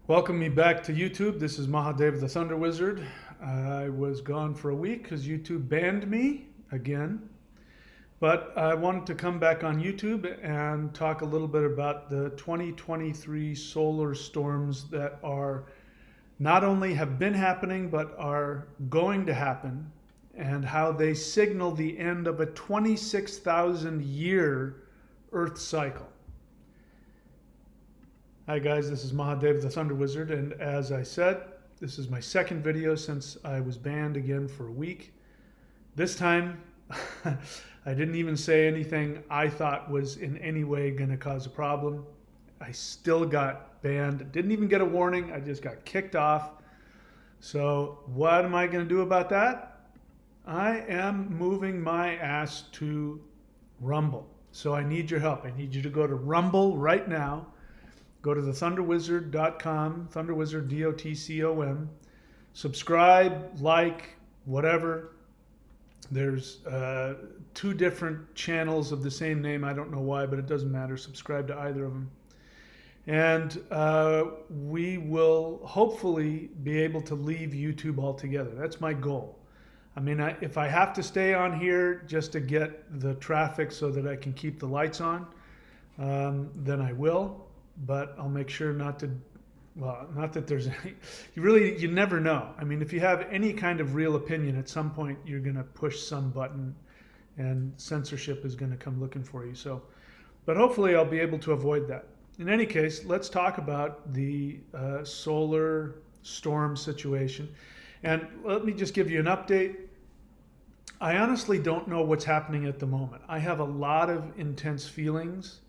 Welcome me back to YouTube. This is Mahadev the Thunder Wizard. I was gone for a week because YouTube banned me again. But I wanted to come back on YouTube and talk a little bit about the 2023 solar storms that are not only have been happening but are going to happen, and how they signal the end of a 26,000 year Earth cycle. Hi guys, this is Mahadev the Thunder Wizard, and as I said, this is my second video since I was banned again for a week. This time, I didn't even say anything I thought was in any way going to cause a problem. I still got banned, didn't even get a warning, I just got kicked off. So what am I going to do about that? I am moving my ass to Rumble. So I need your help. I need you to go to Rumble right now. Go to thethunderwizard.com, Thunderwizard, D-O-T-C-O-M. Subscribe, like, whatever. There's two different channels of the same name. I don't know why, but it doesn't matter. Subscribe to either of them. And we will hopefully be able to leave YouTube altogether. That's my goal. I mean, if I have to stay on here just to get the traffic so that I can keep the lights on, then I will. But I'll make sure not to, well, not that there's any, you never know. I mean, if you have any kind of real opinion, at some point you're going to push some button and censorship is going to come looking for you. So, but hopefully I'll be able to avoid that. In any case, let's talk about the solar storm situation. And let me just give you an update. I honestly don't know what's happening at the moment. I have a lot of intense feelings.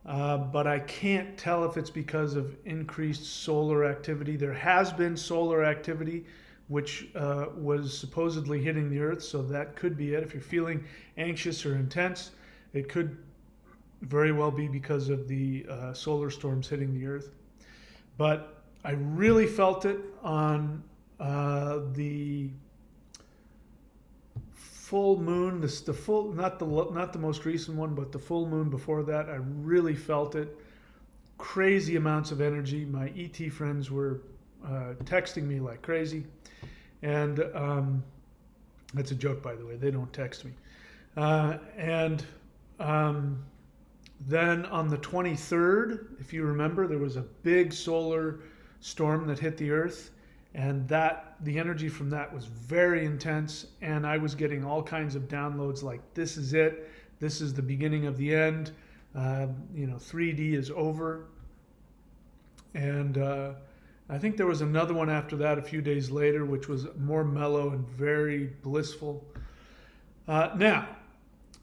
But I can't tell if it's because of increased solar activity. There has been solar activity which was supposedly hitting the Earth, so that could be it. If you're feeling anxious or intense, it could very well be because of the solar storms hitting the Earth. But I really felt it on the full moon, the full, not the most recent one, but the full moon before that. I really felt it. Crazy amounts of energy. My ET friends were texting me like crazy, and that's a joke, by the way. They don't text me. And then on the 23rd, if you remember, there was a big solar storm that hit the Earth. And the energy from that was very intense, and I was getting all kinds of downloads like, this is it, this is the beginning of the end, 3D is over. And I think there was another one after that a few days later, which was more mellow and very blissful. Now,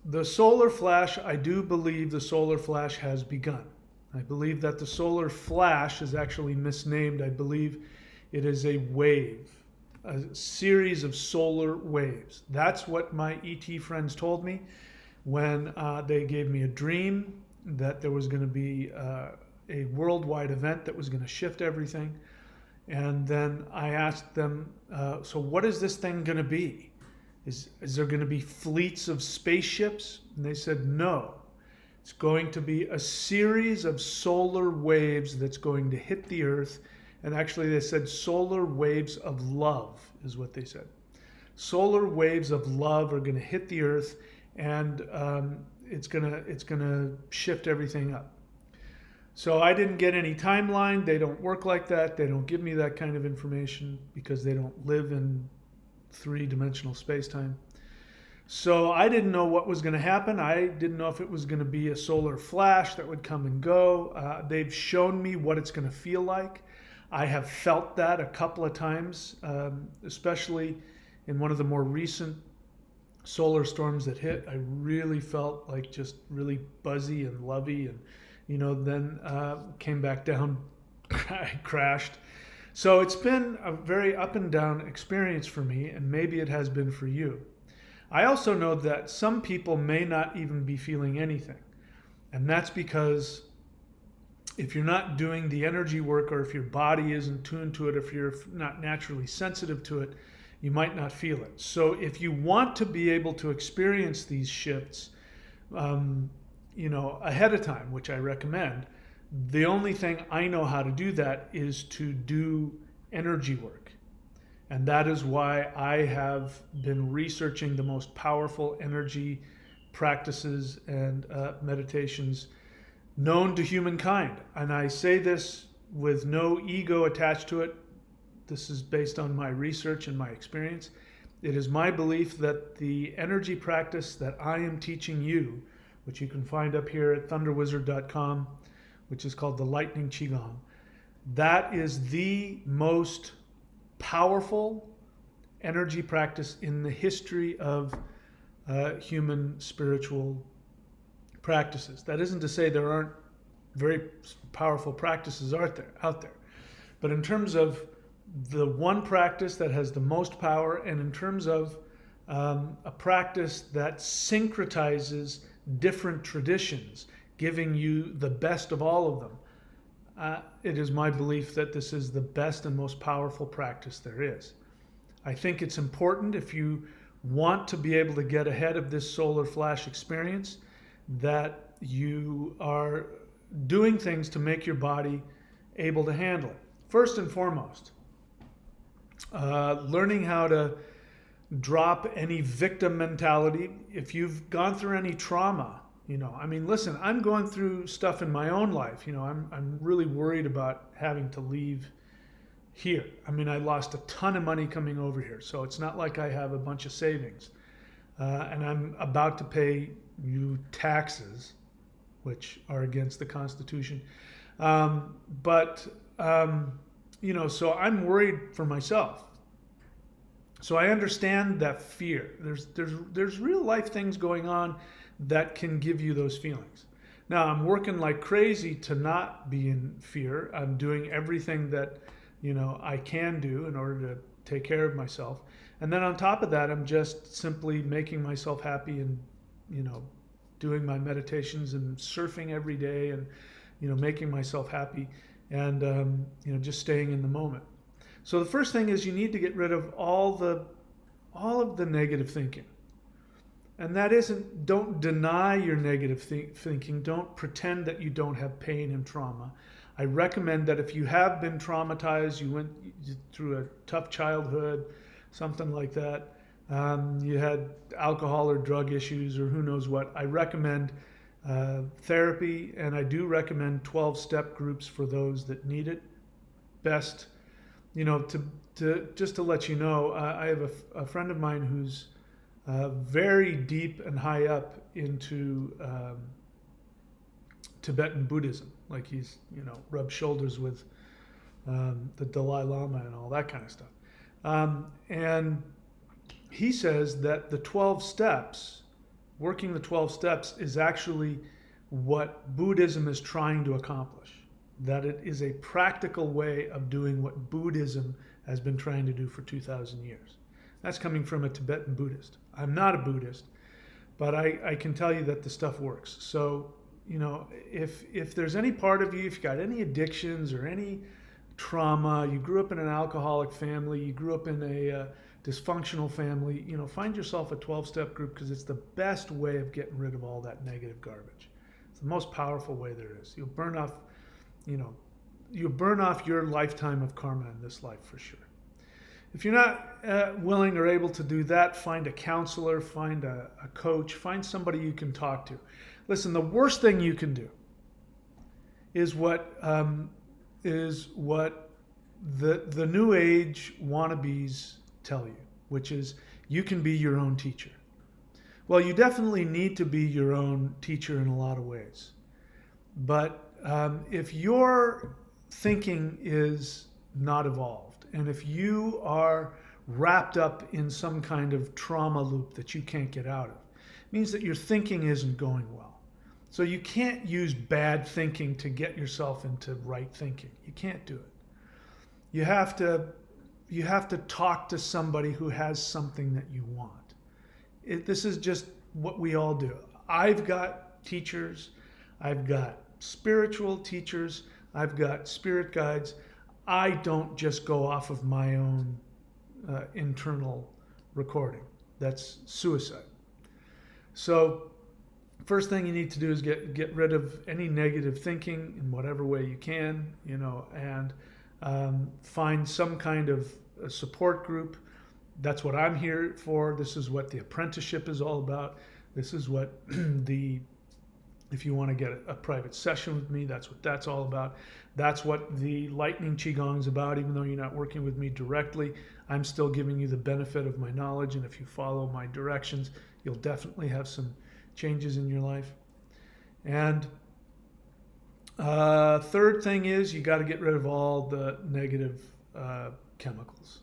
the solar flash, I do believe the solar flash has begun. I believe that the solar flash is actually misnamed. I believe it is a wave, a series of solar waves. That's what my ET friends told me when they gave me a dream that there was going to be a worldwide event that was going to shift everything. And then I asked them, so what is this thing going to be? Is there going to be fleets of spaceships? And they said, no. It's going to be a series of solar waves that's going to hit the Earth. And actually they said solar waves of love is what they said. Solar waves of love are going to hit the Earth, and it's gonna shift everything up. So I didn't get any timeline. They don't work like that. They don't give me that kind of information because they don't live in three-dimensional space-time. So I didn't know what was going to happen. I didn't know if it was going to be a solar flash that would come and go. They've shown me what it's going to feel like. I have felt that a couple of times, especially in one of the more recent solar storms that hit. I really felt like just really buzzy and lovey, and then came back down, I crashed. So it's been a very up and down experience for me, and maybe it has been for you. I also know that some people may not even be feeling anything, and that's because if you're not doing the energy work, or if your body isn't tuned to it, if you're not naturally sensitive to it, you might not feel it. So if you want to be able to experience these shifts, ahead of time, which I recommend, The only thing I know how to do that is to do energy work. And that is why I have been researching the most powerful energy practices and meditations known to humankind. And I say this with no ego attached to it. This is based on my research and my experience. It is my belief that the energy practice that I am teaching you, which you can find up here at thunderwizard.com, which is called the Lightning Qigong, that is the most powerful energy practice in the history of human spiritual practices. That isn't to say there aren't very powerful practices out there. But in terms of the one practice that has the most power, and in terms of a practice that syncretizes different traditions, giving you the best of all of them, it is my belief that this is the best and most powerful practice there is. I think it's important, if you want to be able to get ahead of this solar flash experience, that you are doing things to make your body able to handle it. First and foremost, learning how to drop any victim mentality. If you've gone through any trauma, listen, I'm going through stuff in my own life. I'm really worried about having to leave here. I lost a ton of money coming over here, so it's not like I have a bunch of savings. And I'm about to pay you taxes, which are against the Constitution. So I'm worried for myself. So I understand that fear. There's real life things going on that can give you those feelings. Now, I'm working like crazy to not be in fear. I'm doing everything that I can do in order to take care of myself. And then on top of that, I'm just simply making myself happy and doing my meditations and surfing every day and making myself happy and just staying in the moment. So the first thing is you need to get rid of all of the negative thinking. And that isn't, don't deny your negative thinking. Don't pretend that you don't have pain and trauma. I recommend that if you have been traumatized, you went through a tough childhood, something like that, you had alcohol or drug issues or who knows what, I recommend therapy, and I do recommend 12-step groups for those that need it. Best, to just to let you know, I have a friend of mine who's very deep and high up into Tibetan Buddhism. Like he's, rubbed shoulders with the Dalai Lama and all that kind of stuff. And he says that the 12 steps, working the 12 steps, is actually what Buddhism is trying to accomplish. That it is a practical way of doing what Buddhism has been trying to do for 2,000 years. That's coming from a Tibetan Buddhist. I'm not a Buddhist, but I can tell you that the stuff works. So, if there's any part of you, if you've got any addictions or any trauma, you grew up in an alcoholic family, you grew up in a dysfunctional family, find yourself a 12-step group, because it's the best way of getting rid of all that negative garbage. It's the most powerful way there is. You'll burn off your lifetime of karma in this life for sure. If you're not willing or able to do that, find a counselor, find a coach, find somebody you can talk to. Listen, the worst thing you can do is what the new age wannabes tell you, which is you can be your own teacher. Well, you definitely need to be your own teacher in a lot of ways. But if your thinking is not evolved, and if you are wrapped up in some kind of trauma loop that you can't get out of, it means that your thinking isn't going well. So you can't use bad thinking to get yourself into right thinking. You can't do it. You have to talk to somebody who has something that you want. This is just what we all do. I've got teachers, I've got spiritual teachers, I've got spirit guides. I don't just go off of my own internal recording. That's suicide. So First thing you need to do is get rid of any negative thinking in whatever way you can, and find some kind of a support group. That's what I'm here for. This is what the apprenticeship is all about. This is what if you want to get a private session with me, that's what that's all about. That's what the lightning qigong is about. Even though you're not working with me directly, I'm still giving you the benefit of my knowledge, and if you follow my directions, you'll definitely have some changes in your life. And third thing is you got to get rid of all the negative chemicals.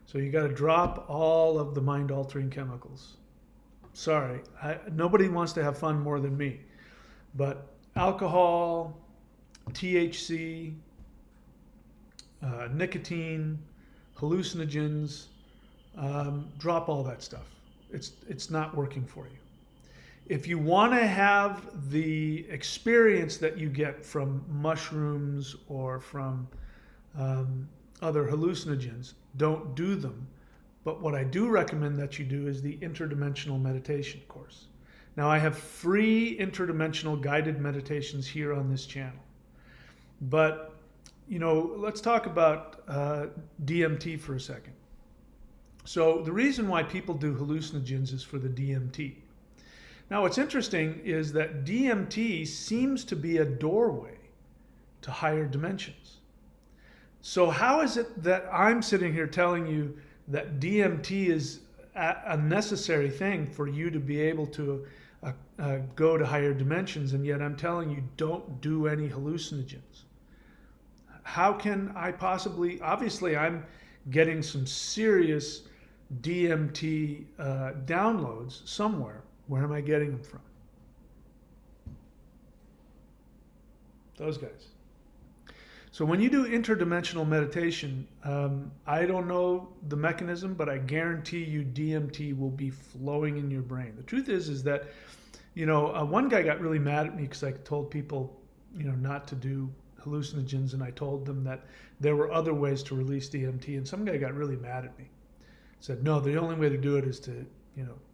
So you got to drop all of the mind-altering chemicals. Sorry, nobody wants to have fun more than me. But alcohol, THC, nicotine, hallucinogens, drop all that stuff. It's not working for you. If you want to have the experience that you get from mushrooms or from other hallucinogens, don't do them. But what I do recommend that you do is the interdimensional meditation course. Now, I have free interdimensional guided meditations here on this channel. But, let's talk about DMT for a second. So the reason why people do hallucinogens is for the DMT. Now, what's interesting is that DMT seems to be a doorway to higher dimensions. So how is it that I'm sitting here telling you that DMT is a necessary thing for you to be able to go to higher dimensions, and yet I'm telling you don't do any hallucinogens? How can I possibly? Obviously, I'm getting some serious DMT downloads somewhere. Where am I getting them from? Those guys. So when you do interdimensional meditation, I don't know the mechanism, but I guarantee you DMT will be flowing in your brain. The truth is that, one guy got really mad at me because I told people, not to do hallucinogens, and I told them that there were other ways to release DMT, and some guy got really mad at me. Said, no, the only way to do it is to,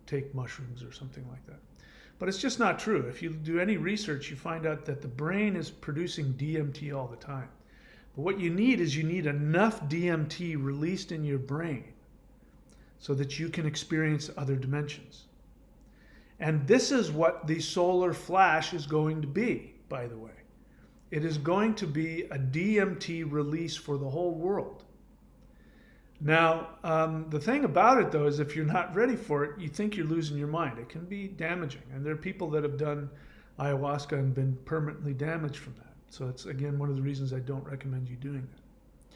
take mushrooms or something like that. But it's just not true. If you do any research, you find out that the brain is producing DMT all the time. But what you need is enough DMT released in your brain so that you can experience other dimensions. And this is what the solar flash is going to be, by the way. It is going to be a DMT release for the whole world. Now, the thing about it, though, is if you're not ready for it, you think you're losing your mind. It can be damaging. And there are people that have done ayahuasca and been permanently damaged from that. So it's, again, one of the reasons I don't recommend you doing that.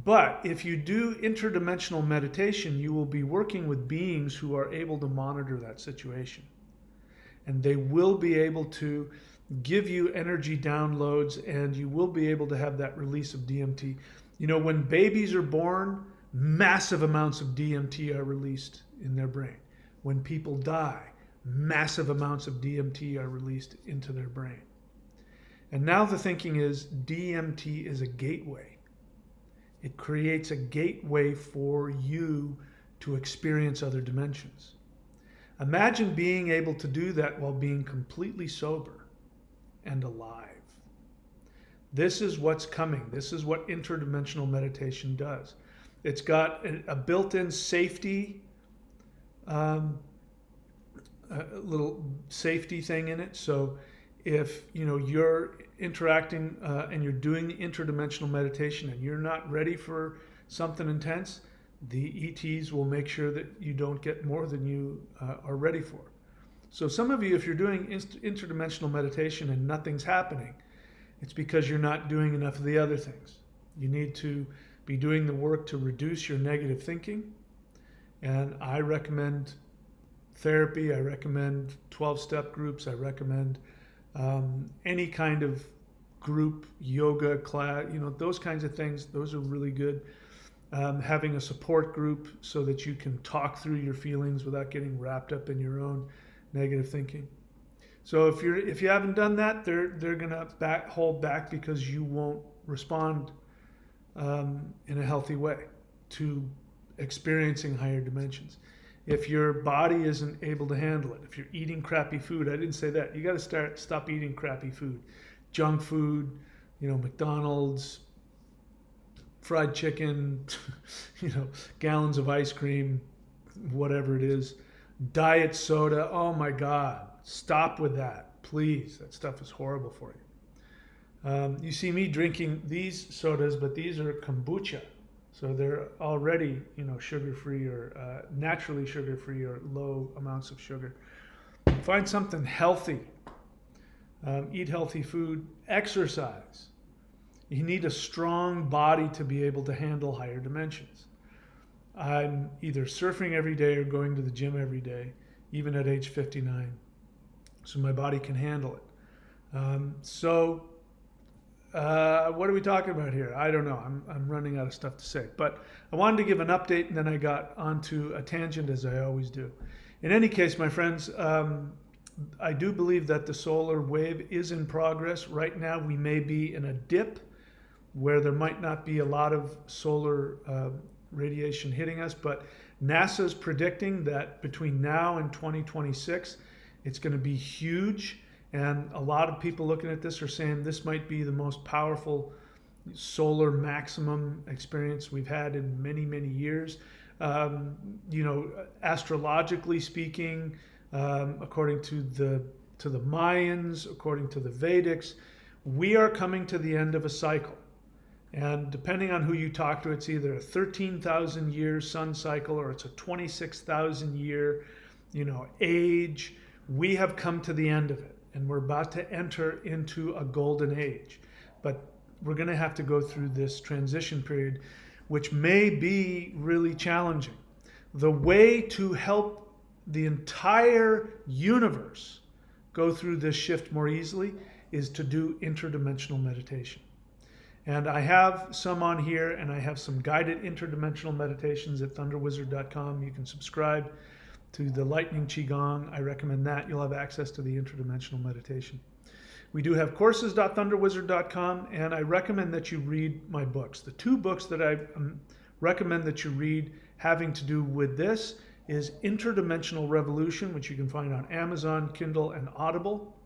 But if you do interdimensional meditation, you will be working with beings who are able to monitor that situation. And they will be able to give you energy downloads, and you will be able to have that release of DMT. When babies are born, massive amounts of DMT are released in their brain. When people die, massive amounts of DMT are released into their brain. And now the thinking is DMT is a gateway. It creates a gateway for you to experience other dimensions. Imagine being able to do that while being completely sober and alive. This is what's coming. This is what interdimensional meditation does. It's got a built-in safety, a little safety thing in it. So if you're interacting and you're doing the interdimensional meditation and you're not ready for something intense, the ETs will make sure that you don't get more than you are ready for. So some of you, if you're doing interdimensional meditation and nothing's happening, it's because you're not doing enough of the other things. You need to be doing the work to reduce your negative thinking. And I recommend therapy. I recommend 12-step groups. I recommend any kind of group, yoga class, those kinds of things. Those are really good. Having a support group so that you can talk through your feelings without getting wrapped up in your own negative thinking. So if you haven't done that, they're gonna hold back because you won't respond in a healthy way to experiencing higher dimensions. if your body isn't able to handle it. If you're eating crappy food, I didn't say that. You got to stop eating crappy food, junk food, McDonald's, fried chicken, gallons of ice cream, whatever it is, diet soda. Oh my God, stop with that, please. That stuff is horrible for you. You see me drinking these sodas, but these are kombucha. So they're already, sugar-free or naturally sugar-free or low amounts of sugar. Find something healthy. Eat healthy food. Exercise. You need a strong body to be able to handle higher dimensions. I'm either surfing every day or going to the gym every day, even at age 59, so my body can handle it. What are we talking about here? I don't know. I'm running out of stuff to say. But I wanted to give an update, and then I got onto a tangent, as I always do. In any case, my friends, I do believe that the solar wave is in progress. Right now, we may be in a dip where there might not be a lot of solar radiation hitting us, but NASA's predicting that between now and 2026, it's going to be huge. And a lot of people looking at this are saying this might be the most powerful solar maximum experience we've had in many, many years. Astrologically speaking, according to the Mayans, according to the Vedics, we are coming to the end of a cycle. And depending on who you talk to, it's either a 13,000 year sun cycle or it's a 26,000 year, age. We have come to the end of it. And we're about to enter into a golden age. But we're going to have to go through this transition period, which may be really challenging. The way to help the entire universe go through this shift more easily is to do interdimensional meditation. And I have some on here, and I have some guided interdimensional meditations at thunderwizard.com. You can subscribe to the Lightning Qigong. I recommend that. You'll have access to the interdimensional meditation. We do have courses.thunderwizard.com, and I recommend that you read my books. The two books that I recommend that you read having to do with this is Interdimensional Revolution, which you can find on Amazon, Kindle, and Audible.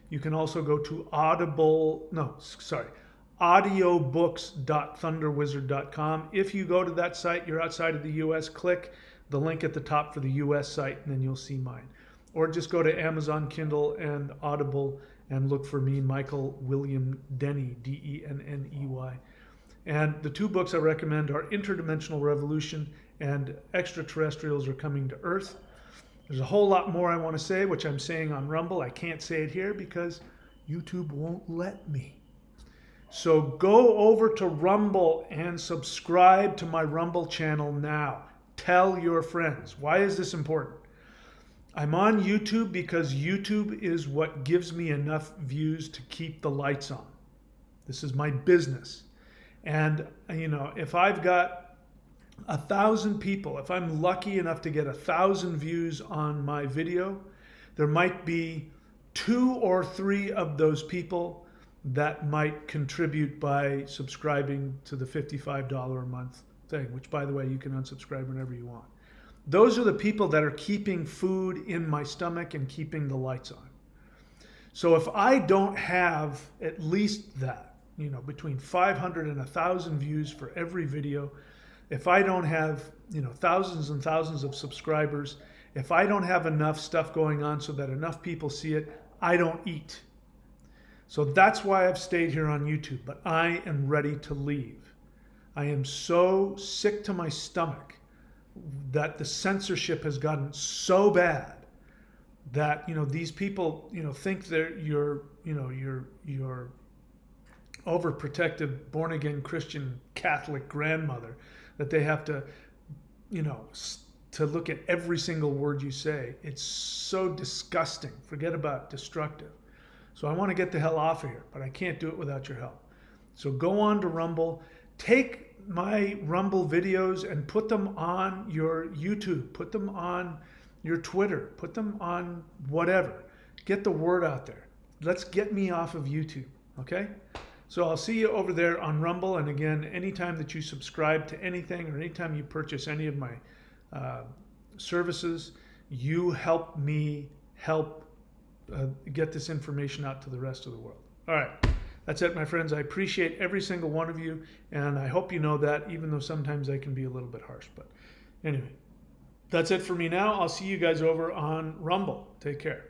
You can also go to audiobooks.thunderwizard.com. If you go to that site, you're outside of the US, click the link at the top for the US site, and then you'll see mine. Or just go to Amazon, Kindle, and Audible and look for me, Michael William Denny, Denney. And the two books I recommend are Interdimensional Revolution and Extraterrestrials Are Coming to Earth. There's a whole lot more I want to say, which I'm saying on Rumble. I can't say it here because YouTube won't let me. So go over to Rumble and subscribe to my Rumble channel now. Tell your friends. Why is this important? I'm on YouTube because YouTube is what gives me enough views to keep the lights on. This is my business. And, if I've got 1,000 people, if I'm lucky enough to get 1,000 views on my video, there might be 2 or 3 of those people that might contribute by subscribing to the $55 a month thing, which, by the way, you can unsubscribe whenever you want. Those are the people that are keeping food in my stomach and keeping the lights on. So if I don't have at least that, between 500 and 1,000 views for every video, if I don't have, thousands and thousands of subscribers, if I don't have enough stuff going on so that enough people see it, I don't eat. So that's why I've stayed here on YouTube, but I am ready to leave. I am so sick to my stomach that the censorship has gotten so bad that these people think they're your overprotective born again Christian Catholic grandmother, that they have to to look at every single word you say. It's so disgusting. Forget about destructive. So I want to get the hell off of here, but I can't do it without your help. So go on to Rumble, take my Rumble videos and put them on your YouTube, put them on your Twitter, put them on whatever. Get the word out there. Let's get me off of YouTube, okay? So I'll see you over there on Rumble. And again, anytime that you subscribe to anything or anytime you purchase any of my services. You help me help get this information out to the rest of the world. All right. That's it, my friends. I appreciate every single one of you, and I hope you know that, even though sometimes I can be a little bit harsh. But anyway, that's it for me now. I'll see you guys over on Rumble. Take care.